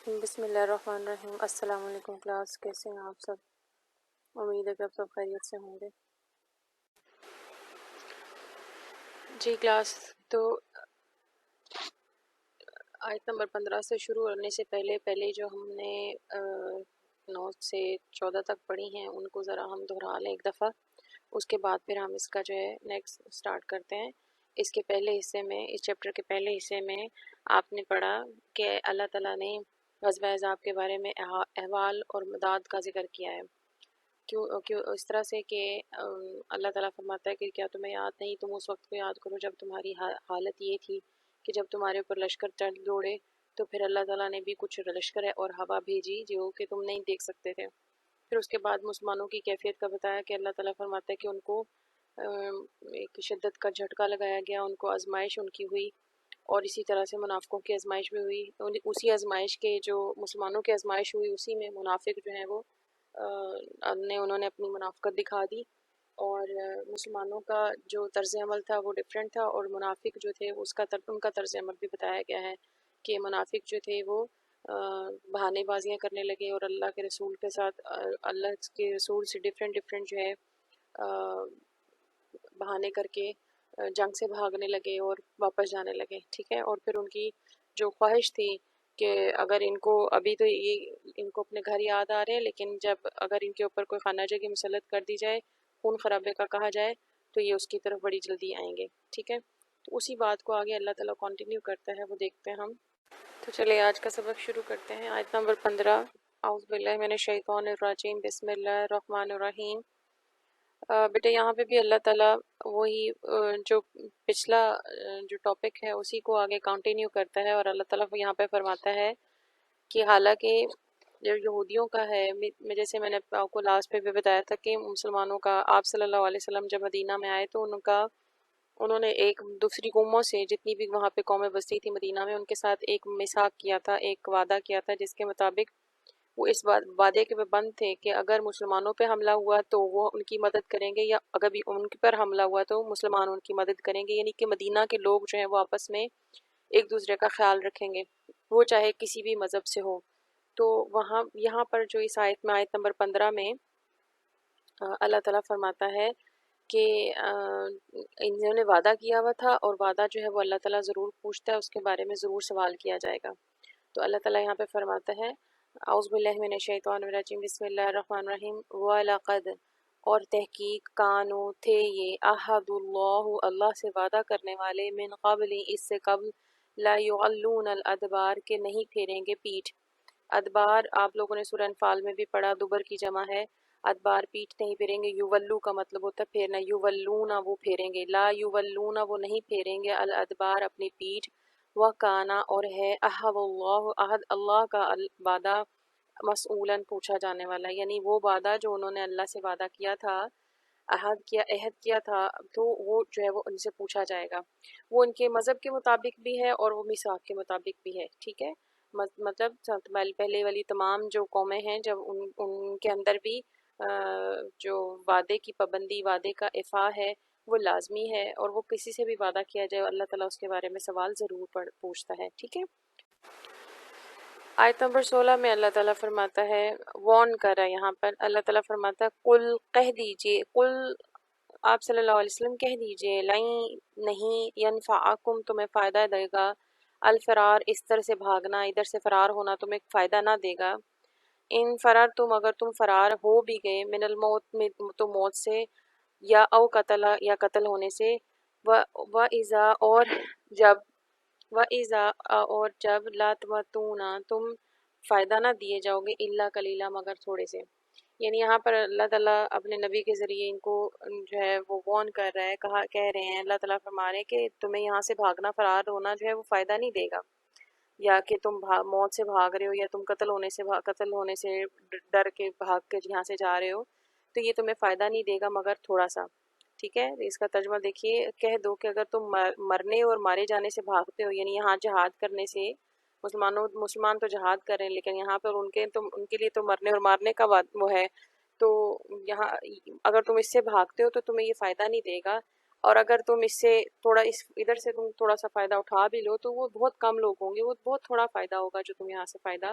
بسم اللہ الرحمن الرحیم۔ السلام علیکم کلاس، کیسے ہیں آپ سب؟ امید ہے کہ آپ سب خیریت سے ہوں گے۔ جی کلاس، تو آیت نمبر 15 سے شروع کرنے سے پہلے جو ہم نے 9 سے 14 تک پڑھی ہیں ان کو ذرا ہم دہرا لیں ایک دفعہ، اس کے بعد پھر ہم اس کا جو ہے نیکسٹ سٹارٹ کرتے ہیں۔ اس کے پہلے حصے میں، اس چیپٹر کے پہلے حصے میں آپ نے پڑھا کہ اللہ تعالیٰ نے غزوہ احزاب کے بارے میں احوال اور مداد کا ذکر کیا ہے۔ کیوں اس طرح سے کہ اللہ تعالیٰ فرماتا ہے کہ کیا تمہیں یاد نہیں، تم اس وقت کو یاد کرو جب تمہاری حالت یہ تھی کہ جب تمہارے اوپر لشکر چل دوڑے تو پھر اللہ تعالیٰ نے بھی کچھ لشکر اور ہوا بھیجی جو کہ تم نہیں دیکھ سکتے تھے۔ پھر اس کے بعد مسلمانوں کی کیفیت کا بتایا کہ اللہ تعالیٰ فرماتا ہے کہ ان کو ایک شدت کا جھٹکا لگایا گیا، ان کو آزمائش ان کی ہوئی، اور اسی طرح سے منافقوں کی آزمائش بھی ہوئی۔ اسی آزمائش کے جو مسلمانوں کی آزمائش ہوئی اسی میں منافق جو ہیں وہ انہوں نے اپنی منافقت دکھا دی، اور مسلمانوں کا جو طرز عمل تھا وہ ڈیفرنٹ تھا، اور منافق جو تھے ان کا طرز عمل بھی بتایا گیا ہے کہ منافق جو تھے وہ بہانے بازیاں کرنے لگے اور اللہ کے رسول کے ساتھ اللہ کے رسول سے ڈیفرنٹ جو ہے بہانے کر کے جنگ سے بھاگنے لگے اور واپس جانے لگے، ٹھیک ہے۔ اور پھر ان کی جو خواہش تھی کہ اگر ان کو ابھی تو ان کو اپنے گھر یاد آ رہے ہیں، لیکن جب اگر ان کے اوپر کوئی خانہ جنگی مسلط کر دی جائے، خون خرابے کا کہا جائے، تو یہ اس کی طرف بڑی جلدی آئیں گے، ٹھیک ہے۔ تو اسی بات کو آگے اللہ تعالیٰ کنٹینیو کرتا ہے، وہ دیکھتے ہیں ہم۔ تو چلے آج کا سبق شروع کرتے ہیں۔ آیت نمبر 15، اعوذ باللہ من الشیطان الرجیم، بسم اللہ الرحمن الرحیم۔ بیٹے یہاں پہ بھی اللہ تعالیٰ وہی جو پچھلا جو ٹاپک ہے اسی کو آگے کنٹینیو کرتا ہے، اور اللہ تعالیٰ یہاں پہ فرماتا ہے کہ حالانکہ جو یہودیوں کا ہے، جیسے میں نے آپ کو لاسٹ پہ بھی بتایا تھا کہ مسلمانوں کا آپ صلی اللہ علیہ وسلم جب مدینہ میں آئے تو انہوں نے ایک دوسری قوموں سے، جتنی بھی وہاں پہ قومیں بستی تھی مدینہ میں، ان کے ساتھ ایک میثاق کیا تھا، ایک وعدہ کیا تھا، جس کے مطابق وہ اس وعدے کے پابند تھے کہ اگر مسلمانوں پہ حملہ ہوا تو وہ ان کی مدد کریں گے، یا اگر بھی ان پر حملہ ہوا تو مسلمان ان کی مدد کریں گے، یعنی کہ مدینہ کے لوگ جو ہیں وہ آپس میں ایک دوسرے کا خیال رکھیں گے، وہ چاہے کسی بھی مذہب سے ہو۔ تو یہاں پر جو اس آیت میں، آیت نمبر 15 میں اللہ تعالیٰ فرماتا ہے کہ انہوں نے وعدہ کیا ہوا تھا، اور وعدہ جو ہے وہ اللہ تعالیٰ ضرور پوچھتا ہے، اس کے بارے میں ضرور سوال کیا جائے گا۔ تو اللہ تعالیٰ یہاں پہ فرماتا ہے، اعوذ باللہ من الشیطان الرجیم، بسم اللہ الرحمن الرحیم، وَلَقَدْ، اور تحقیق، کانو تھے یہ، عہد اللہ، اللہ سے وعدہ کرنے والے، من قبل، اس سے قبل، لا یغلون الادبار، کہ نہیں پھیریں گے پیٹھ۔ ادبار آپ لوگوں نے سورہ انفال میں بھی پڑھا، دبر کی جمع ہے، ادبار پیٹھ نہیں پھیریں گے، یولو کا مطلب ہوتا ہے پھیرنا، یولونا وہ پھیریں گے، لا یولونا وہ نہیں پھیریں گے، الادبار اپنی پیٹھ، وَكَانَ اور ہے، عہد اللہ، عہد اللہ کا وعدہ، مسئولاً پوچھا جانے والا، یعنی وہ وعدہ جو انہوں نے اللہ سے وعدہ کیا تھا، عہد کیا تھا، تو وہ جو ہے وہ ان سے پوچھا جائے گا۔ وہ ان کے مذہب کے مطابق بھی ہے اور وہ میثاق کے مطابق بھی ہے، ٹھیک ہے۔ مطلب پہلے والی تمام جو قومیں ہیں، جب ان کے اندر بھی جو وعدے کی پابندی، وعدے کا ایفا ہے وہ لازمی ہے، اور وہ کسی سے بھی وعدہ کیا جائے اللہ تعالیٰ اس کے بارے میں سوال ضرور پوچھتا ہے، ٹھیک ہے۔ آیت نمبر 16 میں اللہ تعالیٰ فرماتا ہے، وارن کر رہا ہے یہاں پر، اللہ تعالیٰ فرماتا ہے، قل کہہ دیجئے، قل آپ صلی اللہ علیہ وسلم کہہ دیجئے، لن نہیں، ینفعکم تمہیں فائدہ دے گا، الفرار اس طرح سے بھاگنا، ادھر سے فرار ہونا تمہیں فائدہ نہ دے گا، ان فرار تم اگر تم فرار ہو بھی گئے، من الموت تو موت سے، یا او قتل یا قتل ہونے سے، و اذا اور جب، وَإِذَا اور جب، لا تمتون تم فائدہ نہ دیے جاؤ گے، الا قلیلا مگر تھوڑے سے، یعنی یہاں پر اللہ تعالیٰ اپنے نبی کے ذریعے ان کو جو ہے وہ وارن کر رہا ہے، کہہ رہے ہیں، اللہ تعالیٰ فرما رہے ہیں کہ تمہیں یہاں سے بھاگنا، فرار ہونا جو ہے وہ فائدہ نہیں دے گا، یا کہ تم موت سے بھاگ رہے ہو، یا تم قتل ہونے سے ڈر کے بھاگ کے یہاں سے جا رہے ہو، تو یہ تمہیں فائدہ نہیں دے گا مگر تھوڑا سا، ٹھیک ہے۔ اس کا ترجمہ دیکھیے، کہہ دو کہ اگر تم مرنے اور مارے جانے سے بھاگتے ہو، یعنی یہاں جہاد کرنے سے، مسلمان تو جہاد کر رہے ہیں، لیکن یہاں پر ان کے لیے تو مرنے اور مارنے کا وہ ہے، تو یہاں اگر تم اس سے بھاگتے ہو تو تمہیں یہ فائدہ نہیں دے گا، اور اگر تم اس سے ادھر سے تم تھوڑا سا فائدہ اٹھا بھی لو تو وہ بہت کم لوگ ہوں گے، وہ بہت تھوڑا فائدہ ہوگا جو تم یہاں سے فائدہ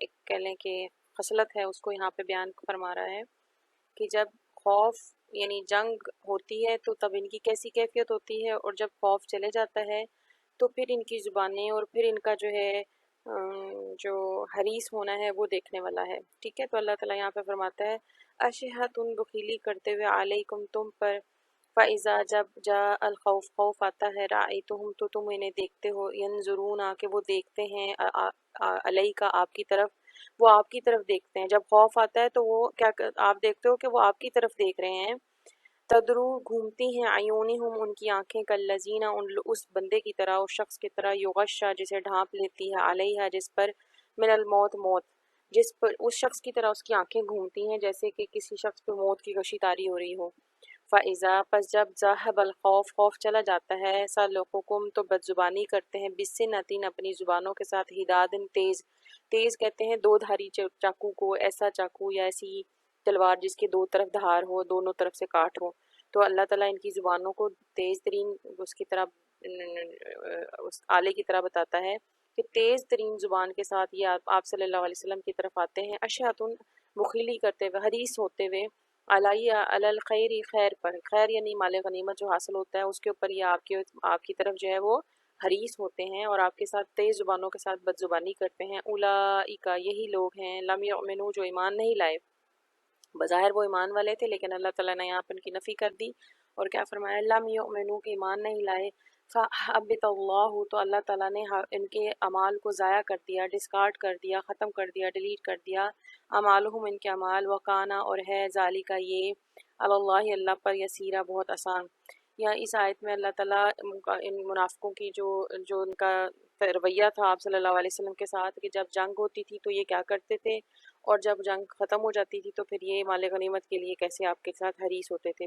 ایک کہہ لیں کہ خصلت ہے اس کو یہاں پہ بیان فرما رہا ہے کہ جب خوف یعنی جنگ ہوتی ہے تو تب ان کی کیسی کیفیت ہوتی ہے، اور جب خوف چلے جاتا ہے تو پھر ان کی زبانیں اور پھر ان کا جو ہے جو حریص ہونا ہے وہ دیکھنے والا ہے، ٹھیک ہے۔ تو اللہ تعالیٰ یہاں پہ فرماتا ہے اشحۃ بخیلی کرتے ہوئے علیکم تم پر، فَإِذَا جب جاء الخوف خوف آتا ہے رأیتہم تو تم انہیں دیکھتے ہو، ینظرون کہ وہ دیکھتے ہیں علیک آپ کی طرف، وہ آپ کی طرف دیکھتے ہیں۔ جب خوف آتا ہے تو وہ کیا آپ دیکھتے ہو کہ وہ آپ کی طرف دیکھ رہے ہیں، تدرو گھومتی ہیں عیونہم ان کی آنکھیں کالذین اس بندے کی طرح، اس شخص کی طرح یغشا جسے ڈھانپ لیتی ہے علیہا جس پر، من الموت موت، جس پر اس شخص کی طرح اس کی آنکھیں گھومتی ہیں جیسے کہ کسی شخص پہ موت کی غشی طاری ہو رہی ہو۔ فَإِذَا پس جب ذَهَبَ الْخَوْفُ خوف چلا جاتا ہے، سَلُقُكُمْ تو بد زبانی کرتے ہیں، بِالسِّنَّةٍ اپنی زبانوں کے ساتھ، ہدادن تیز، تیز کہتے ہیں دو دھاری چاقو کو، ایسا چاقو یا ایسی تلوار جس کے دو طرف دھار ہو، دونوں طرف سے کاٹ ہو۔ تو اللہ تعالیٰ ان کی زبانوں کو تیز ترین اس کی طرح اس آلے کی طرح بتاتا ہے کہ تیز ترین زبان کے ساتھ یہ آپ صلی اللہ علیہ وسلم کی طرف آتے ہیں، اشہتن مخیلی کرتے ہوئے، حریص ہوتے ہوئے، علی الخیر خیر پر، خیر یعنی مال غنیمت جو حاصل ہوتا ہے اس کے اوپر یہ آپ کی طرف جو ہے وہ حریص ہوتے ہیں اور آپ کے ساتھ تیز زبانوں کے ساتھ بد زبانی کرتے ہیں۔ اولئک یہی لوگ ہیں لم یؤمنوا جو ایمان نہیں لائے، بظاہر وہ ایمان والے تھے لیکن اللہ تعالیٰ نے یہاں پر ان کی نفی کر دی اور کیا فرمایا، لم یؤمنوا کہ ایمان نہیں لائے، فحبط اللہ تو اللہ تعالیٰ نے ان کے اعمال کو ضائع کر دیا، ڈسکارڈ کر دیا، ختم کر دیا، ڈیلیٹ کر دیا، اعمالہم ان کے اعمال، وکانا اور ہے ذالک یہ اللہ اللہ پر یسیرا بہت آسان۔ یا اس آیت میں اللہ تعالیٰ ان منافقوں کی جو ان کا رویہ تھا آپ صلی اللہ علیہ وسلم کے ساتھ کہ جب جنگ ہوتی تھی تو یہ کیا کرتے تھے اور جب جنگ ختم ہو جاتی تھی تو پھر یہ مال غنیمت کے لیے کیسے آپ کے ساتھ حریص ہوتے تھے،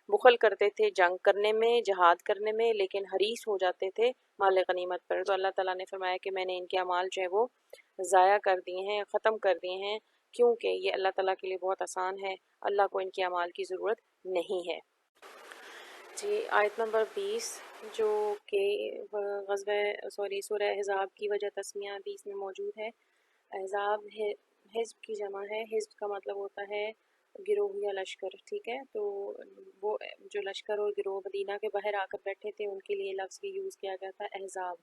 بخل کرتے تھے جنگ کرنے میں، جہاد کرنے میں، لیکن حریص ہو جاتے تھے مال غنیمت پر۔ تو اللہ تعالیٰ نے فرمایا کہ میں نے ان کے اعمال جو ہے وہ ضائع کر دیے ہیں، ختم کر دیے ہیں، کیونکہ یہ اللہ تعالیٰ کے لیے بہت آسان ہے، اللہ کو ان کے اعمال کی ضرورت نہیں ہے۔ جی آیت نمبر 20 جو کہ سورہ احزاب کی وجہ تسمیہ حدیث میں موجود ہے۔ احزاب حزب کی جمع ہے، حزب کا مطلب ہوتا ہے گروہ یا لشکر، ٹھیک ہے۔ تو وہ جو لشکر اور گروہ مدینہ کے باہر آ کر بیٹھے تھے ان کے لیے لفظ بھی یوز کیا گیا تھا احزاب۔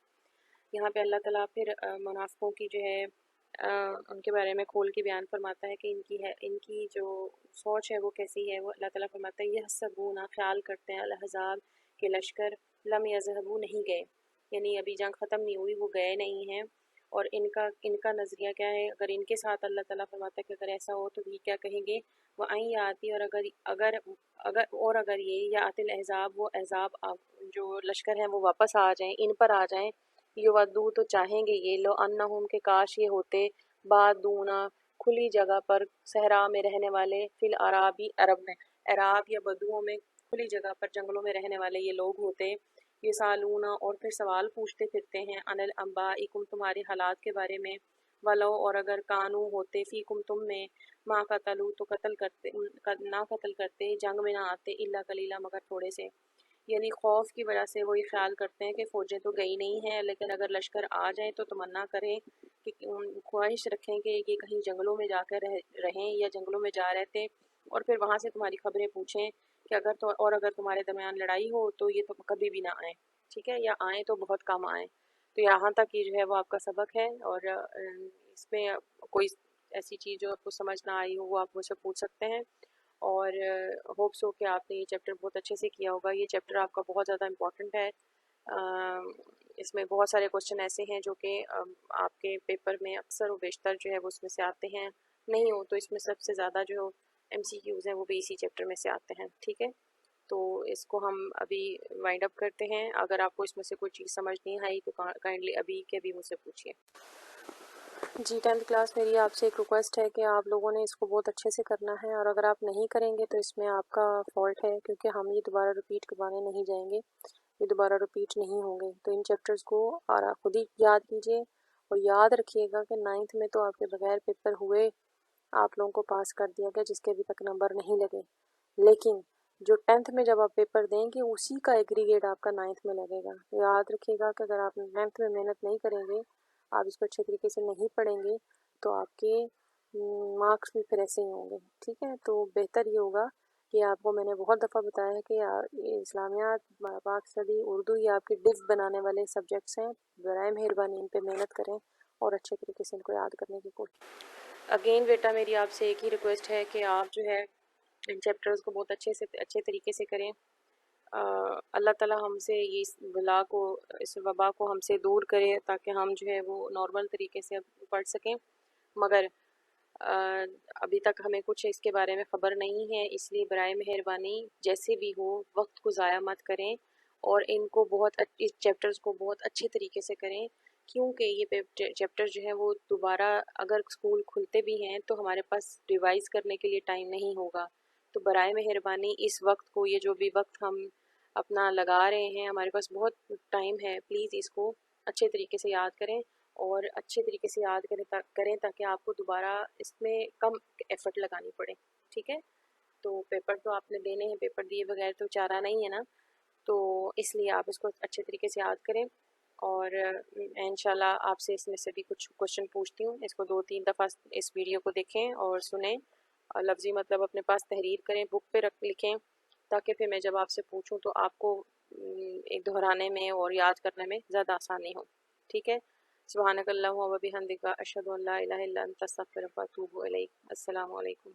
یہاں پہ اللہ تعالیٰ پھر منافقوں کی جو ہے ان کے بارے میں کھول کے بیان فرماتا ہے کہ ان کی جو سوچ ہے وہ کیسی ہے۔ وہ اللہ تعالیٰ فرماتا ہے یحسبون خیال کرتے ہیں الاحزاب کہ لشکر لم یذهبوا نہیں گئے، یعنی ابھی جنگ ختم نہیں ہوئی، وہ گئے نہیں ہیں۔ اور ان کا نظریہ کیا ہے، اگر ان کے ساتھ اللہ تعالیٰ فرماتا ہے کہ اگر ایسا ہو تو یہ کیا کہیں گے، وہ آئیں یا آتی، اور اگر یہ یا آت الاحزاب وہ احزاب جو لشکر ہیں وہ واپس آ جائیں، ان پر آ جائیں، یودو تو چاہیں گے یہ لو انہم کہ کاش یہ ہوتے بادونا کھلی جگہ پر، صحرا میں رہنے والے، فی العرابی عرب میں، عراب یا بدوؤں میں کھلی جگہ پر جنگلوں میں رہنے والے یہ لوگ ہوتے، یہ سالونا اور پھر سوال پوچھتے پھرتے ہیں، ان الانباءکم تمہارے حالات کے بارے میں، ولو اور اگر کانو ہوتے فیکم تم میں، ما قتلوا تو قتل کرتے نہ قتل کرتے، جنگ میں نہ آتے، الا قلیلا مگر تھوڑے سے۔ یعنی خوف کی وجہ سے وہ یہ خیال کرتے ہیں کہ فوجیں تو گئی نہیں ہیں لیکن اگر لشکر آ جائیں تو تمنا کریں کہ خواہش رکھیں کہ یہ کہیں جنگلوں میں جا کر رہیں یا جنگلوں میں جا رہتے اور پھر وہاں سے تمہاری خبریں پوچھیں کہ اگر تمہارے درمیان لڑائی ہو تو یہ تو کبھی بھی نہ آئیں، ٹھیک ہے، یا آئیں تو بہت کم آئیں۔ تو یہاں تک یہ جو ہے وہ آپ کا سبق ہے، اور اس میں کوئی ایسی چیز جو آپ کو سمجھ نہ آئی ہو وہ آپ مجھ سے پوچھ سکتے ہیں، اور ہوپس ہو کہ آپ نے یہ چیپٹر بہت اچھے سے کیا ہوگا۔ یہ چیپٹر آپ کا بہت زیادہ امپورٹنٹ ہے، اس میں بہت سارے کوشچن ایسے ہیں جو کہ آپ کے پیپر میں اکثر و بیشتر جو ہے وہ اس میں سے آتے ہیں، نہیں ہو تو اس میں سب سے زیادہ جو MCQs ہیں وہ بھی اسی چیپٹر میں سے آتے ہیں، ٹھیک ہے۔ تو اس کو ہم ابھی وائنڈ اپ کرتے ہیں، اگر آپ کو اس میں سے کوئی چیز سمجھ نہیں آئی تو کائنڈلی ابھی کے ابھی مجھ سے پوچھیے۔ جی 10th کلاس میری آپ سے ایک ریکویسٹ ہے کہ آپ لوگوں نے اس کو بہت اچھے سے کرنا ہے، اور اگر آپ نہیں کریں گے تو اس میں آپ کا فالٹ ہے، کیونکہ ہم یہ دوبارہ رپیٹ کروانے نہیں جائیں گے، یہ دوبارہ رپیٹ نہیں ہوں گے۔ تو ان چیپٹرز کو اور خود ہی یاد کیجیے، اور یاد رکھیے گا کہ 9th میں تو آپ کے بغیر پیپر ہوئے آپ لوگوں کو پاس کر دیا گیا جس کے ابھی تک نمبر نہیں لگے، لیکن جو 10th میں جب آپ پیپر دیں گے اسی کا ایگریگیٹ آپ کا 9th میں لگے گا۔ یاد رکھیے گا کہ اگر آپ 9th میں محنت نہیں کریں گے، آپ اس کو اچھے طریقے سے نہیں پڑھیں گے تو آپ کے مارکس بھی پھر ایسے ہی ہوں گے، ٹھیک ہے؟ تو بہتر یہ ہوگا کہ آپ کو میں نے بہت دفعہ بتایا ہے کہ یہ اسلامیات، پاک اسٹڈی، اردو، یہ آپ کے ڈف بنانے والے سبجیکٹس ہیں، برائے مہربانی ان پہ محنت کریں اور اچھے طریقے سے ان کو یاد کرنے کی کوشش۔ اگین بیٹا میری آپ سے ایک ہی ریکویسٹ ہے کہ آپ جو ہے ان چیپٹرز کو بہت اچھے طریقے سے کریں۔ اللہ تعالیٰ ہم سے یہ اس بلا کو، اس وبا کو ہم سے دور کرے تاکہ ہم جو ہے وہ نارمل طریقے سے پڑھ سکیں، مگر ابھی تک ہمیں کچھ اس کے بارے میں خبر نہیں ہے، اس لیے برائے مہربانی جیسے بھی ہو وقت کو ضائع مت کریں اور ان کو اس چیپٹرز کو بہت اچھے طریقے سے کریں، کیونکہ یہ چیپٹر جو ہیں وہ دوبارہ اگر اسکول کھلتے بھی ہیں تو ہمارے پاس ریوائز کرنے کے لیے ٹائم نہیں ہوگا۔ تو برائے مہربانی اس وقت کو، یہ جو بھی وقت ہم اپنا لگا رہے ہیں، ہمارے پاس بہت ٹائم ہے، پلیز اس کو اچھے طریقے سے یاد کریں اور اچھے طریقے سے یاد کریں تاکہ آپ کو دوبارہ اس میں کم ایفرٹ لگانی پڑے، ٹھیک ہے؟ تو پیپر تو آپ نے دینے ہیں، پیپر دیے بغیر تو چارہ نہیں ہے نا، تو اس لیے آپ اس کو اچھے طریقے سے یاد کریں اور میں انشاءاللہ آپ سے اس میں سے بھی کچھ کوشچن پوچھتی ہوں، اس کو 2-3 دفعہ اس ویڈیو کو دیکھیں اور سنیں اور لفظی مطلب اپنے پاس تحریر کریں، بک پہ لکھیں تاکہ پھر میں جب آپ سے پوچھوں تو آپ کو ایک دہرانے میں اور یاد کرنے میں زیادہ آسانی ہو، ٹھیک ہے؟ سبحانک اللہم و بحمدک، اشہد ان لا الہ الا انت، استغفرک و اتوب الیک۔ السلام علیکم۔